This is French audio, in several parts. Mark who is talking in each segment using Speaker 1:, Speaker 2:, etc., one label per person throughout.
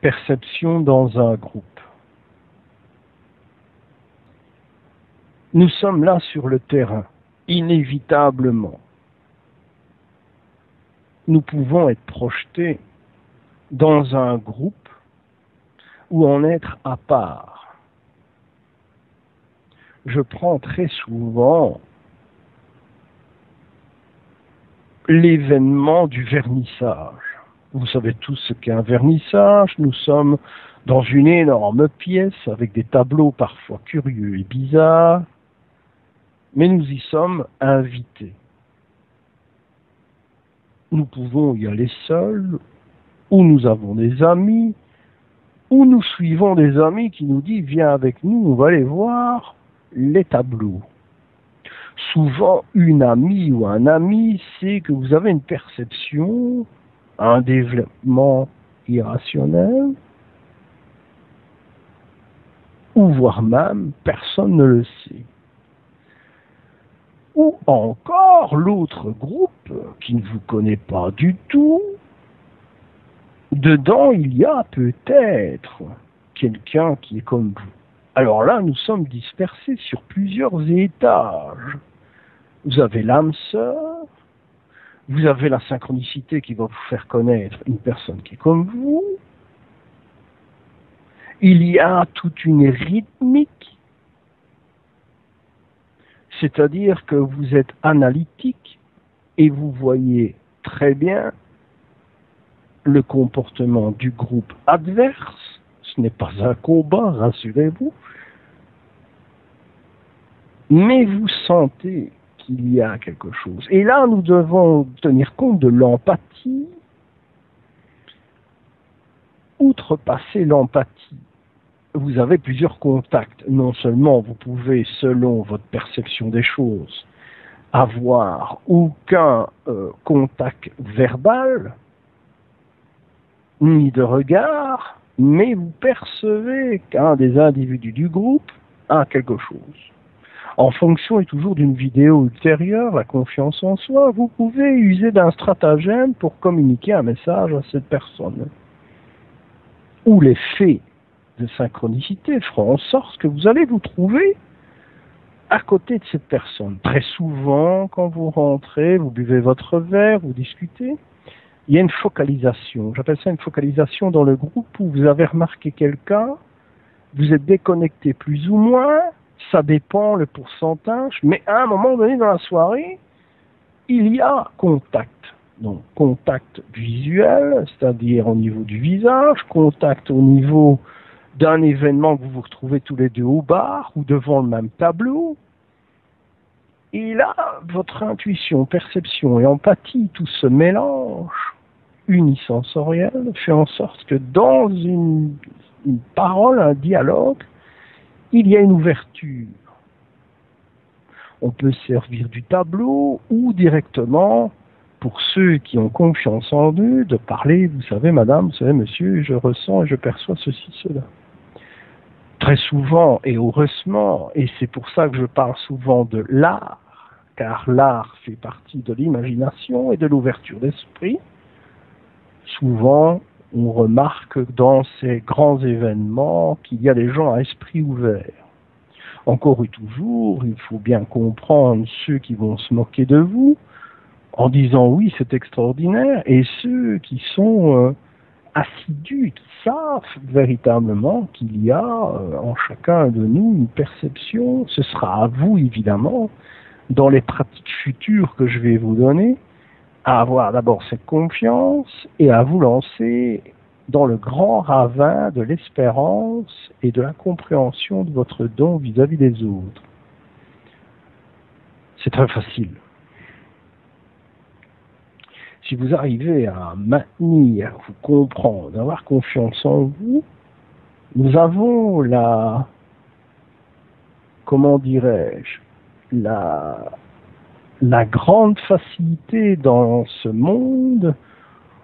Speaker 1: perception dans un groupe. Nous sommes là sur le terrain, inévitablement. Nous pouvons être projetés dans un groupe ou en être à part. Je prends très souvent l'événement du vernissage. Vous savez tous ce qu'est un vernissage. Nous sommes dans une énorme pièce avec des tableaux parfois curieux et bizarres, mais nous y sommes invités. Nous pouvons y aller seuls, ou nous avons des amis, ou nous suivons des amis qui nous disent « Viens avec nous, on va aller voir les tableaux ». Souvent, une amie ou un ami sait que vous avez une perception, un développement irrationnel, ou voire même, personne ne le sait. Ou encore, l'autre groupe, qui ne vous connaît pas du tout, dedans, il y a peut-être quelqu'un qui est comme vous. Alors là, nous sommes dispersés sur plusieurs étages. Vous avez l'âme sœur, vous avez la synchronicité qui va vous faire connaître une personne qui est comme vous. Il y a toute une rythmique, c'est-à-dire que vous êtes analytique et vous voyez très bien le comportement du groupe adverse. Ce n'est pas un combat, rassurez-vous. Mais vous sentez qu'il y a quelque chose. Et là, nous devons tenir compte de l'empathie. Outrepasser l'empathie, vous avez plusieurs contacts. Non seulement vous pouvez, selon votre perception des choses, avoir aucun contact verbal, ni de regard, mais vous percevez qu'un des individus du groupe a quelque chose. En fonction et toujours d'une vidéo ultérieure, la confiance en soi, vous pouvez user d'un stratagème pour communiquer un message à cette personne. Ou les faits de synchronicité feront en sorte que vous allez vous trouver à côté de cette personne. Très souvent, quand vous rentrez, vous buvez votre verre, vous discutez, il y a une focalisation. J'appelle ça une focalisation dans le groupe où vous avez remarqué quelqu'un, vous êtes déconnecté plus ou moins, ça dépend le pourcentage, mais à un moment donné dans la soirée, il y a contact. Donc contact visuel, c'est-à-dire au niveau du visage, contact au niveau d'un événement que vous vous retrouvez tous les deux au bar ou devant le même tableau. Et là, votre intuition, perception et empathie, tout se mélange, unisensoriel, fait en sorte que dans une parole, un dialogue, il y a une ouverture. On peut servir du tableau ou directement, pour ceux qui ont confiance en eux, de parler, vous savez madame, vous savez monsieur, je ressens et je perçois ceci, cela. Très souvent et heureusement, et c'est pour ça que je parle souvent de l'art, car l'art fait partie de l'imagination et de l'ouverture d'esprit, souvent on remarque dans ces grands événements qu'il y a des gens à esprit ouvert. Encore et toujours, il faut bien comprendre ceux qui vont se moquer de vous, en disant oui, c'est extraordinaire, et ceux qui sont assidus, qui savent véritablement qu'il y a en chacun de nous une perception, ce sera à vous évidemment, dans les pratiques futures que je vais vous donner, à avoir d'abord cette confiance et à vous lancer dans le grand ravin de l'espérance et de la compréhension de votre don vis-à-vis des autres. C'est très facile. Si vous arrivez à maintenir, vous comprendre, avoir confiance en vous, nous avons comment dirais-je, la grande facilité dans ce monde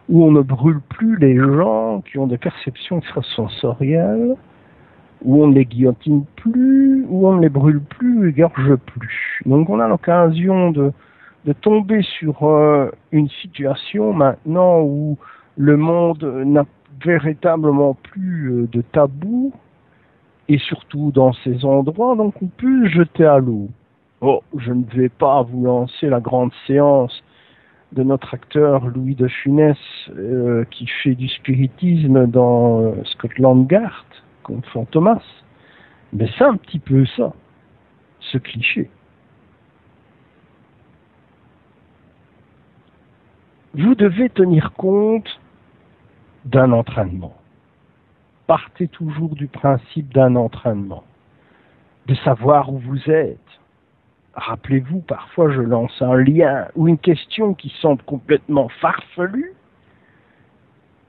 Speaker 1: où on ne brûle plus les gens qui ont des perceptions extrasensorielles, où on ne les guillotine plus, où on ne les brûle plus, égorge plus. Donc on a l'occasion de tomber sur une situation maintenant où le monde véritablement plus de tabou, et surtout dans ces endroits, donc on peut se jeter à l'eau. Oh, je ne vais pas vous lancer la grande séance de notre acteur Louis de Funès qui fait du spiritisme dans Scotland Yard contre Fantomas. Mais c'est un petit peu ça, ce cliché. Vous devez tenir compte d'un entraînement. Partez toujours du principe d'un entraînement, de savoir où vous êtes. Rappelez-vous, parfois je lance un lien ou une question qui semble complètement farfelue,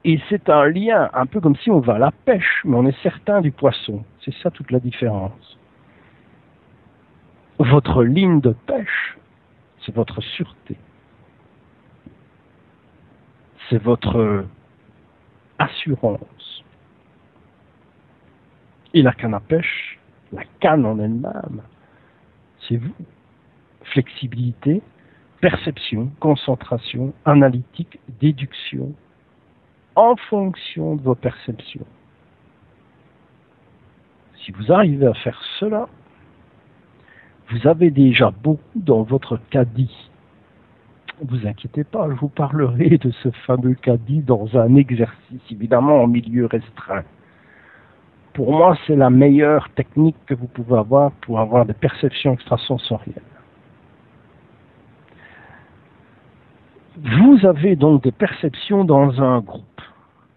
Speaker 1: et c'est un lien un peu comme si on va à la pêche, mais on est certain du poisson. C'est ça toute la différence. Votre ligne de pêche, c'est votre sûreté. C'est votre assurance. Et la canne à pêche, la canne en elle-même, c'est vous. Flexibilité, perception, concentration, analytique, déduction, en fonction de vos perceptions. Si vous arrivez à faire cela, vous avez déjà beaucoup dans votre caddie. Ne vous inquiétez pas, je vous parlerai de ce fameux caddie dans un exercice, évidemment en milieu restreint. Pour moi, c'est la meilleure technique que vous pouvez avoir pour avoir des perceptions extrasensorielles. Vous avez donc des perceptions dans un groupe.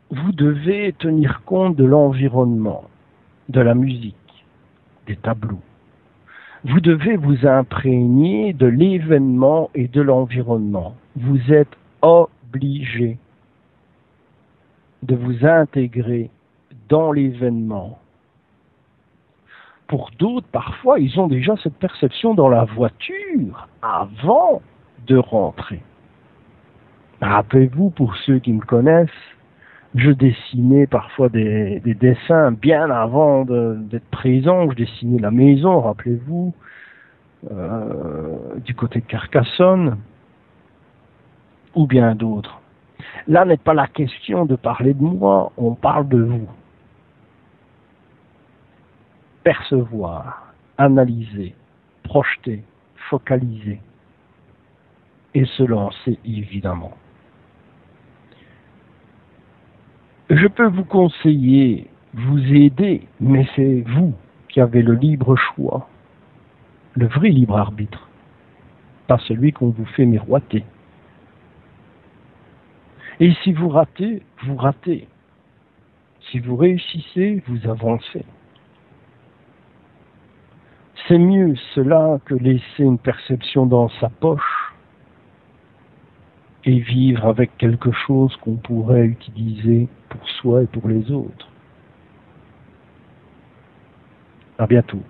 Speaker 1: Vous devez tenir compte de l'environnement, de la musique, des tableaux. Vous devez vous imprégner de l'événement et de l'environnement. Vous êtes obligé de vous intégrer dans l'événement. Pour d'autres, parfois, ils ont déjà cette perception dans la voiture avant de rentrer. Rappelez-vous, pour ceux qui me connaissent, je dessinais parfois des dessins bien avant d'être présent. Je dessinais la maison, rappelez-vous, du côté de Carcassonne, ou bien d'autres. Là n'est pas la question de parler de moi, on parle de vous. Percevoir, analyser, projeter, focaliser, et se lancer évidemment. Je peux vous conseiller, vous aider, mais c'est vous qui avez le libre choix, le vrai libre arbitre, pas celui qu'on vous fait miroiter. Et si vous ratez, vous ratez. Si vous réussissez, vous avancez. C'est mieux cela que laisser une perception dans sa poche et vivre avec quelque chose qu'on pourrait utiliser pour soi et pour les autres. À bientôt.